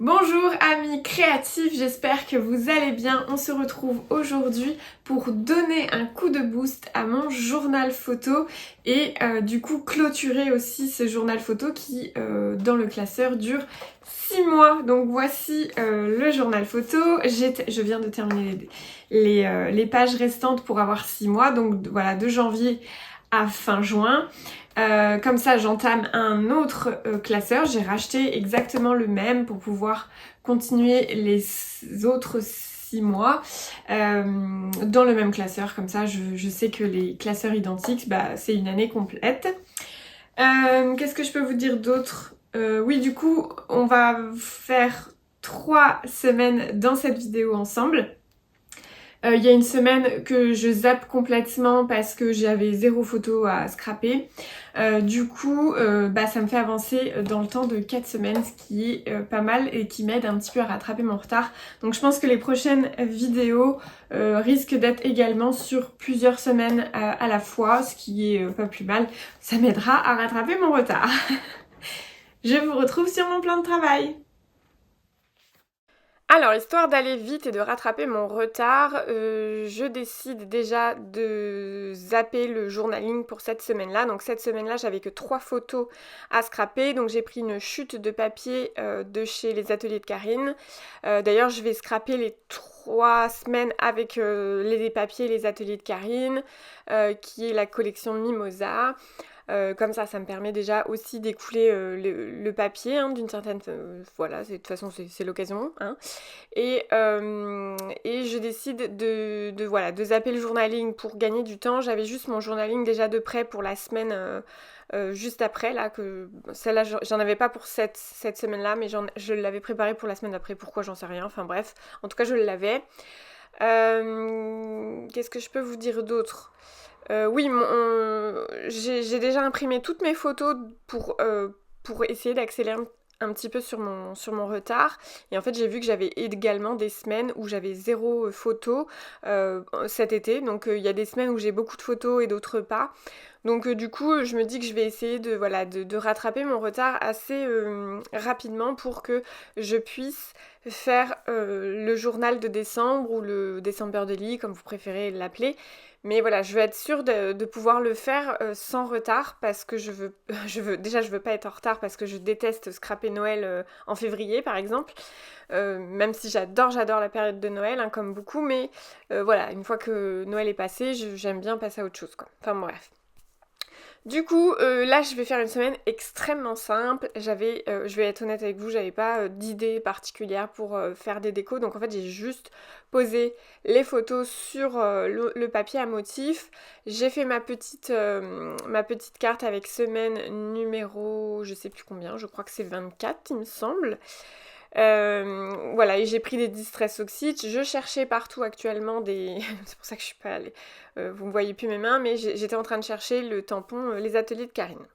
Bonjour amis créatifs, j'espère que vous allez bien. On se retrouve aujourd'hui pour donner un coup de boost à mon journal photo et du coup clôturer aussi ce journal photo qui dans le classeur dure 6 mois. Donc voici le journal photo. Je viens de terminer les pages restantes pour avoir 6 mois. Donc voilà, de janvier à fin juin. Comme ça, j'entame un autre classeur. J'ai racheté exactement le même pour pouvoir continuer les autres 6 mois dans le même classeur. Comme ça, je sais que les classeurs identiques, c'est une année complète. Qu'est-ce que je peux vous dire d'autre? Oui, du coup, on va faire 3 semaines dans cette vidéo ensemble. Il y a une semaine que je zappe complètement parce que j'avais 0 photo à scraper. Du coup, ça me fait avancer dans le temps de 4 semaines, ce qui est pas mal et qui m'aide un petit peu à rattraper mon retard. Donc je pense que les prochaines vidéos risquent d'être également sur plusieurs semaines à la fois, ce qui est pas plus mal. Ça m'aidera à rattraper mon retard. Je vous retrouve sur mon plan de travail. Alors, histoire d'aller vite et de rattraper mon retard, je décide déjà de zapper le journaling pour cette semaine-là. Donc cette semaine-là, j'avais que 3 photos à scraper. Donc j'ai pris une chute de papier de chez les ateliers de Karine. D'ailleurs, je vais scraper les 3 semaines avec les papiers les ateliers de Karine, qui est la collection Mimosa. Comme ça me permet déjà aussi d'écouler le papier hein, d'une certaine... voilà, de toute façon c'est l'occasion. Hein. Et je décide de zapper le journaling pour gagner du temps. J'avais juste mon journaling déjà de prêt pour la semaine juste après, là, que celle-là j'en avais pas pour cette semaine-là, mais je l'avais préparé pour la semaine d'après. Pourquoi, j'en sais rien, enfin bref. En tout cas, je l'avais. Qu'est-ce que je peux vous dire d'autre? Oui, j'ai déjà imprimé toutes mes photos pour essayer d'accélérer un petit peu sur mon retard. Et en fait, j'ai vu que j'avais également des semaines où j'avais 0 photo cet été. Donc, il y a des semaines où j'ai beaucoup de photos et d'autres pas. Donc, du coup, je me dis que je vais essayer de rattraper mon retard assez rapidement pour que je puisse faire le journal de décembre ou le December Daily, comme vous préférez l'appeler. Mais voilà, je veux être sûre de pouvoir le faire sans retard parce que je veux pas être en retard parce que je déteste scraper Noël en février par exemple. Même si j'adore la période de Noël, hein, comme beaucoup, mais voilà, une fois que Noël est passé, j'aime bien passer à autre chose, quoi. Enfin bref. Du coup, là, je vais faire une semaine extrêmement simple. Je vais être honnête avec vous, j'avais pas d'idée particulière pour faire des décos. Donc en fait, j'ai juste posé les photos sur le papier à motif. J'ai fait ma petite carte avec semaine numéro, je sais plus combien, je crois que c'est 24, il me semble. Voilà, et j'ai pris des distress oxydes. Je cherchais partout actuellement des... C'est pour ça que je suis pas allée... vous ne voyez plus mes mains, mais j'étais en train de chercher le tampon les ateliers de Karine.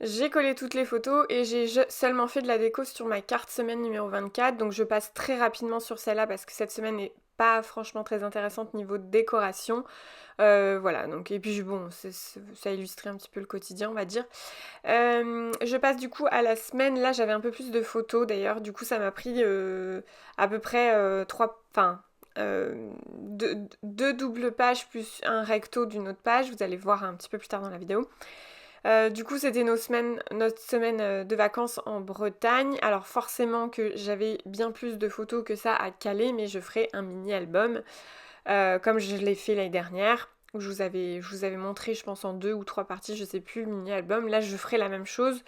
J'ai collé toutes les photos et j'ai seulement fait de la déco sur ma carte semaine numéro 24, donc je passe très rapidement sur celle-là parce que cette semaine n'est pas franchement très intéressante niveau décoration. Voilà, donc et puis bon, ça illustrait un petit peu le quotidien, on va dire. Je passe du coup à la semaine, là j'avais un peu plus de photos d'ailleurs, du coup ça m'a pris à peu près 3... Enfin... deux doubles pages plus un recto d'une autre page, vous allez voir un petit peu plus tard dans la vidéo. Du coup, c'était notre semaine de vacances en Bretagne. Alors forcément que j'avais bien plus de photos que ça à caler, mais je ferai un mini-album, comme je l'ai fait l'année dernière, où je vous avais montré, je pense, en 2 ou 3 parties, je sais plus, le mini-album. Là, je ferai la même chose.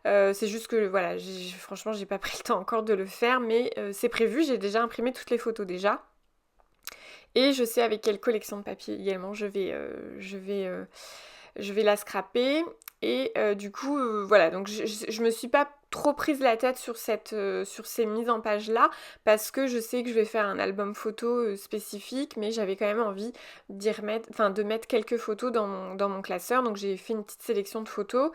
C'est juste que, voilà, franchement, j'ai pas pris le temps encore de le faire, mais c'est prévu. J'ai déjà imprimé toutes les photos déjà. Et je sais avec quelle collection de papier également je vais la scraper. Et du coup, voilà, donc je me suis pas trop prise la tête sur ces mises en page là parce que je sais que je vais faire un album photo spécifique, mais j'avais quand même envie de mettre quelques photos dans mon classeur. Donc j'ai fait une petite sélection de photos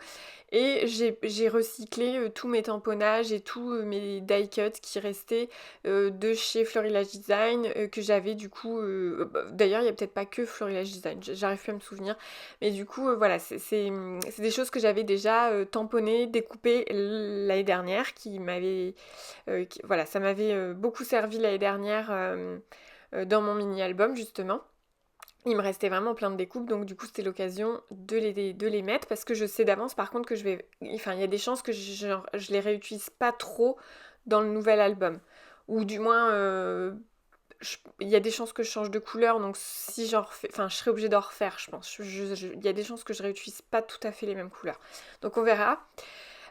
et j'ai recyclé tous mes tamponnages et tous mes die cuts qui restaient de chez Florilège Design que j'avais du coup... d'ailleurs, il n'y a peut-être pas que Florilège Design, j'arrive plus à me souvenir. Mais du coup, voilà, c'est des choses que j'avais déjà tamponnées, découpées l'année dernière voilà, ça m'avait beaucoup servi l'année dernière dans mon mini-album justement. Il me restait vraiment plein de découpes, donc du coup c'était l'occasion de les mettre parce que je sais d'avance par contre que enfin il y a des chances que je les réutilise pas trop dans le nouvel album. Ou du moins il y a des chances que je change de couleur, donc si j'en refais, enfin je serai obligée d'en refaire je pense. Il y a des chances que je réutilise pas tout à fait les mêmes couleurs. Donc on verra.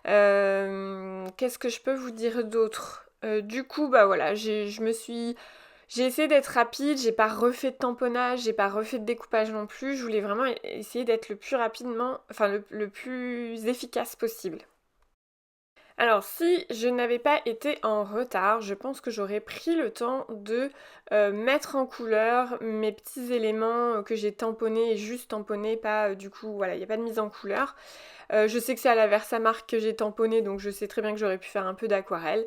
Qu'est-ce que je peux vous dire d'autre? Du coup bah voilà, j'ai essayé d'être rapide, j'ai pas refait de tamponnage, j'ai pas refait de découpage non plus. Je voulais vraiment essayer d'être le plus rapidement, enfin le plus efficace possible. Alors si je n'avais pas été en retard, je pense que j'aurais pris le temps de mettre en couleur mes petits éléments que j'ai tamponnés et juste tamponnés, pas du coup, voilà, il n'y a pas de mise en couleur. Je sais que c'est à la Versamark que j'ai tamponné, donc je sais très bien que j'aurais pu faire un peu d'aquarelle.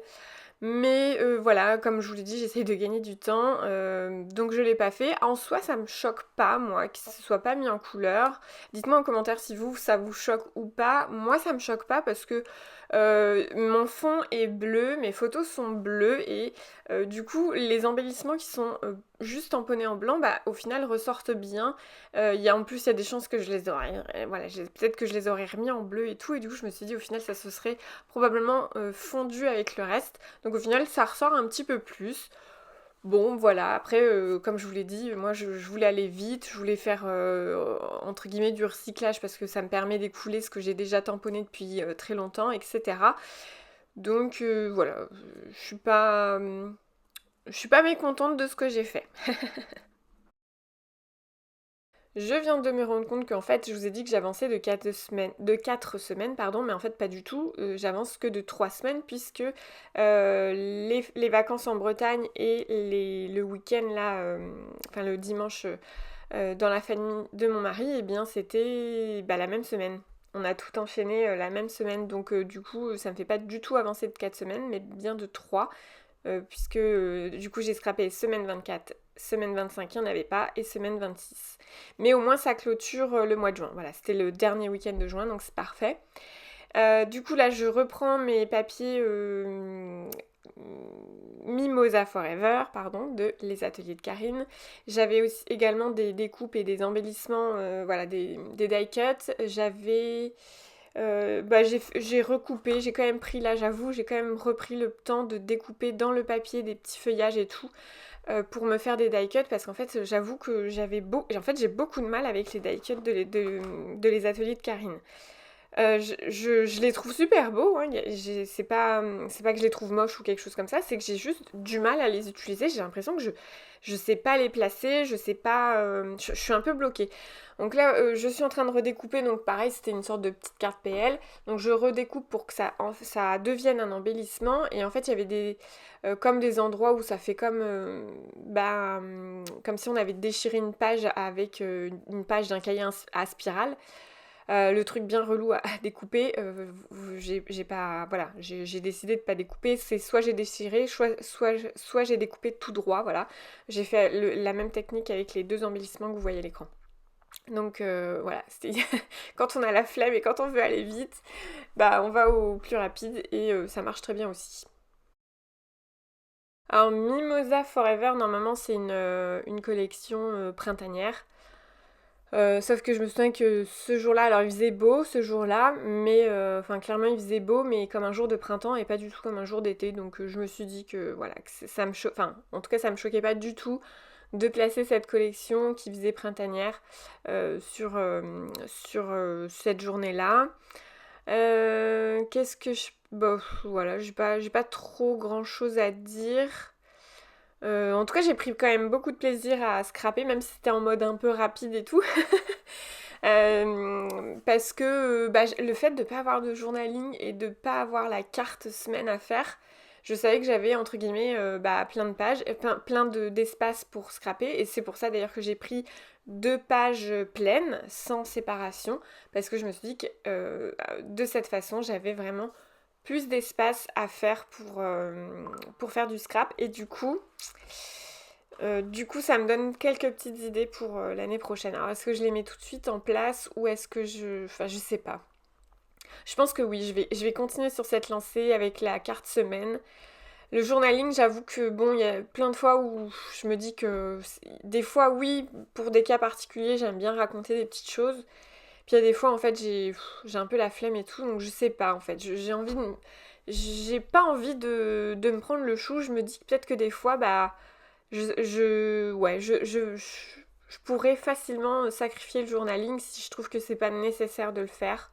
Mais voilà, comme je vous l'ai dit, j'essaye de gagner du temps, donc je l'ai pas fait. En soi, ça me choque pas, moi, que ce soit pas mis en couleur. Dites-moi en commentaire si ça vous choque ou pas. Moi, ça me choque pas parce que mon fond est bleu, mes photos sont bleues et du coup, les embellissements qui sont juste tamponnés en blanc, bah au final ressortent bien. En plus, il y a des chances que je les aurais, voilà, peut-être que je les aurais remis en bleu et tout, et du coup, je me suis dit au final, ça se serait probablement fondu avec le reste. Donc au final, ça ressort un petit peu plus. Bon, voilà, après, comme je vous l'ai dit, moi je voulais aller vite, je voulais faire entre guillemets du recyclage parce que ça me permet d'écouler ce que j'ai déjà tamponné depuis très longtemps, etc. Donc voilà, je suis pas mécontente de ce que j'ai fait. Je viens de me rendre compte qu'en fait, je vous ai dit que j'avançais de 4 semaines, pardon, mais en fait pas du tout. J'avance que de 3 semaines puisque les vacances en Bretagne et le week-end là, enfin le dimanche dans la famille de mon mari, eh bien c'était la même semaine. On a tout enchaîné la même semaine, donc du coup ça me fait pas du tout avancer de 4 semaines, mais bien de 3. Puisque du coup j'ai scrappé semaine 24, semaine 25 il n'y en avait pas, et semaine 26. Mais au moins ça clôture le mois de juin. Voilà, c'était le dernier week-end de juin, donc c'est parfait. Du coup là je reprends mes papiers Mimosa Forever, pardon, de Les Ateliers de Karine. J'avais aussi également des découpes et des embellissements, voilà, des die cuts. J'ai recoupé, j'ai quand même pris, là j'avoue, j'ai quand même repris le temps de découper dans le papier des petits feuillages et tout pour me faire des die cuts parce qu'en fait j'avoue que j'ai beaucoup de mal avec les die cuts de les ateliers de Karine. Je les trouve super beaux, hein. C'est pas que je les trouve moches ou quelque chose comme ça, c'est que j'ai juste du mal à les utiliser. J'ai l'impression que je sais pas les placer, je sais pas. Je suis un peu bloquée. Donc là, je suis en train de redécouper, donc pareil, c'était une sorte de petite carte PL. Donc je redécoupe pour que ça devienne un embellissement. Et en fait, il y avait comme des endroits où ça fait comme si on avait déchiré une page avec une page d'un cahier à spirale. Le truc bien relou à découper, j'ai pas, voilà, j'ai décidé de pas découper. C'est soit j'ai déchiré, soit j'ai découpé tout droit, voilà. J'ai fait la même technique avec les deux embellissements que vous voyez à l'écran. Donc voilà, quand on a la flemme et quand on veut aller vite, bah on va au plus rapide et ça marche très bien aussi. Alors Mimosa Forever, normalement c'est une collection printanière. Sauf que je me souviens que ce jour-là, alors il faisait beau ce jour-là, mais enfin clairement il faisait beau, mais comme un jour de printemps et pas du tout comme un jour d'été. Donc je me suis dit que voilà, ça me enfin en tout cas ça me choquait pas du tout de placer cette collection qui faisait printanière sur cette journée-là. Qu'est-ce que je... Bon, voilà, j'ai pas trop grand-chose à dire. En tout cas, j'ai pris quand même beaucoup de plaisir à scraper, même si c'était en mode un peu rapide et tout. Parce que le fait de ne pas avoir de journaling et de ne pas avoir la carte semaine à faire, je savais que j'avais entre guillemets plein de pages, plein d'espace pour scraper. Et c'est pour ça d'ailleurs que j'ai pris 2 pages pleines, sans séparation, parce que je me suis dit que de cette façon, j'avais vraiment plus d'espace à faire pour faire du scrap. Et du coup, ça me donne quelques petites idées pour l'année prochaine. Alors, est-ce que je les mets tout de suite en place ou est-ce que Enfin, je sais pas. Je pense que oui, je vais continuer sur cette lancée avec la carte semaine. Le journaling, j'avoue que bon, il y a plein de fois où je me dis que des fois oui, pour des cas particuliers, j'aime bien raconter des petites choses. Puis il y a des fois en fait, j'ai un peu la flemme et tout, donc je sais pas en fait. J'ai pas envie de me prendre le chou. Je me dis peut-être que des fois, bah ouais, je pourrais facilement sacrifier le journaling si je trouve que c'est pas nécessaire de le faire.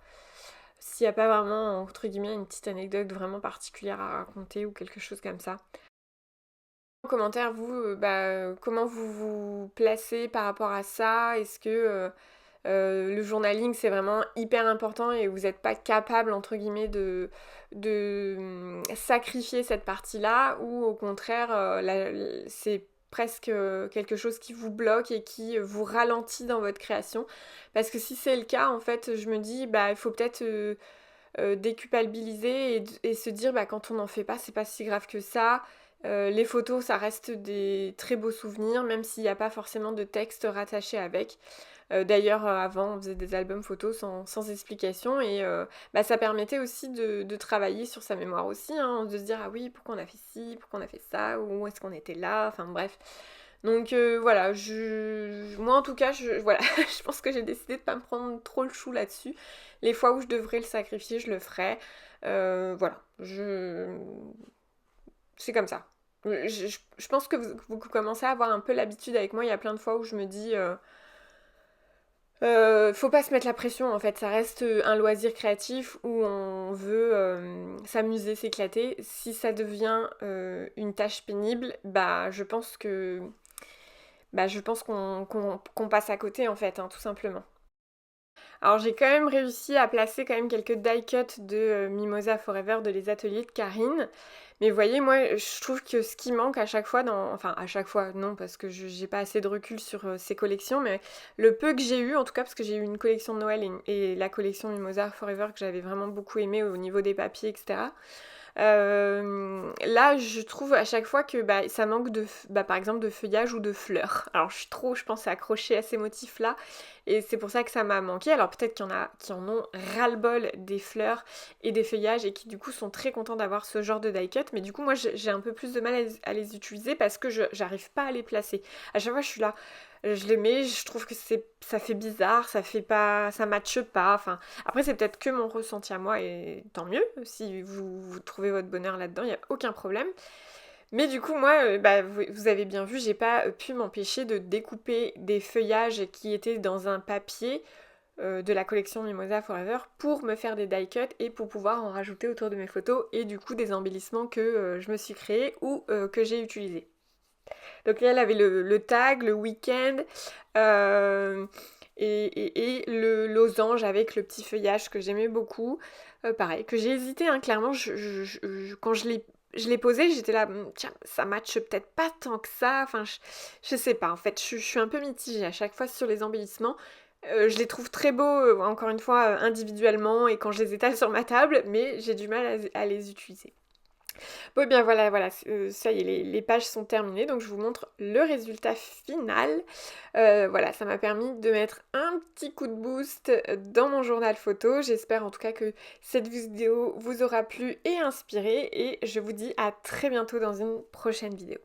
S'il n'y a pas vraiment, entre guillemets, une petite anecdote vraiment particulière à raconter ou quelque chose comme ça. En commentaire, vous, comment vous vous placez par rapport à ça? Est-ce que le journaling c'est vraiment hyper important et vous n'êtes pas capable, entre guillemets, de sacrifier cette partie-là, ou au contraire, c'est presque quelque chose qui vous bloque et qui vous ralentit dans votre création? Parce que si c'est le cas, en fait, je me dis, bah, il faut peut-être déculpabiliser et se dire, bah, quand on n'en fait pas, c'est pas si grave que ça. Les photos, ça reste des très beaux souvenirs, même s'il n'y a pas forcément de texte rattaché avec. D'ailleurs, avant, on faisait des albums photos sans explication, et bah, ça permettait aussi de travailler sur sa mémoire aussi, hein, de se dire, ah oui, pourquoi on a fait ci, pourquoi on a fait ça, où est-ce qu'on était là, enfin bref. Donc voilà, moi en tout cas, voilà, je pense que j'ai décidé de pas me prendre trop le chou là-dessus. Les fois où je devrais le sacrifier, je le ferai. Voilà, c'est comme ça. Je pense que vous commencez à avoir un peu l'habitude avec moi. Il y a plein de fois où je me dis, faut pas se mettre la pression en fait. Ça reste un loisir créatif où on veut s'amuser, s'éclater. Si ça devient une tâche pénible, bah je pense qu'on passe à côté en fait, hein, tout simplement. Alors j'ai quand même réussi à placer quand même quelques die cuts de Mimosa Forever de les ateliers de Karine. Mais vous voyez, moi je trouve que ce qui manque à chaque fois Enfin à chaque fois, non, parce que j'ai pas assez de recul sur ces collections, mais le peu que j'ai eu, en tout cas parce que j'ai eu une collection de Noël et la collection Mimosa Forever que j'avais vraiment beaucoup aimé au niveau des papiers, etc. Là, je trouve à chaque fois que bah, ça manque par exemple de feuillage ou de fleurs. Alors je pense, accrochée à ces motifs-là, et c'est pour ça que ça m'a manqué. Alors peut-être qu'il y en a qui en ont ras-le-bol des fleurs et des feuillages et qui du coup sont très contents d'avoir ce genre de die cut, mais du coup moi j'ai un peu plus de mal à les utiliser parce que j'arrive pas à les placer. À chaque fois je suis là, je les mets, je trouve que ça fait bizarre, ça fait pas, ça matche pas. Enfin, après c'est peut-être que mon ressenti à moi, et tant mieux. Si vous trouvez votre bonheur là-dedans, il y a aucun problème. Mais du coup, moi, bah, vous avez bien vu, j'ai pas pu m'empêcher de découper des feuillages qui étaient dans un papier de la collection Mimosa Forever pour me faire des die cuts et pour pouvoir en rajouter autour de mes photos, et du coup des embellissements que je me suis créés ou que j'ai utilisés. Donc là, elle avait le tag, le week-end, euh, et le losange avec le petit feuillage que j'aimais beaucoup. Pareil, que j'ai hésité, hein, clairement, quand je l'ai posé, j'étais là, tiens, ça matche peut-être pas tant que ça. Enfin, je sais pas, en fait, je suis un peu mitigée à chaque fois sur les embellissements. Je les trouve très beaux, encore une fois, individuellement et quand je les étale sur ma table, mais j'ai du mal à les utiliser. Bon, eh bien voilà, ça y est, les pages sont terminées, donc je vous montre le résultat final. Voilà, ça m'a permis de mettre un petit coup de boost dans mon journal photo. J'espère en tout cas que cette vidéo vous aura plu et inspiré, et je vous dis à très bientôt dans une prochaine vidéo.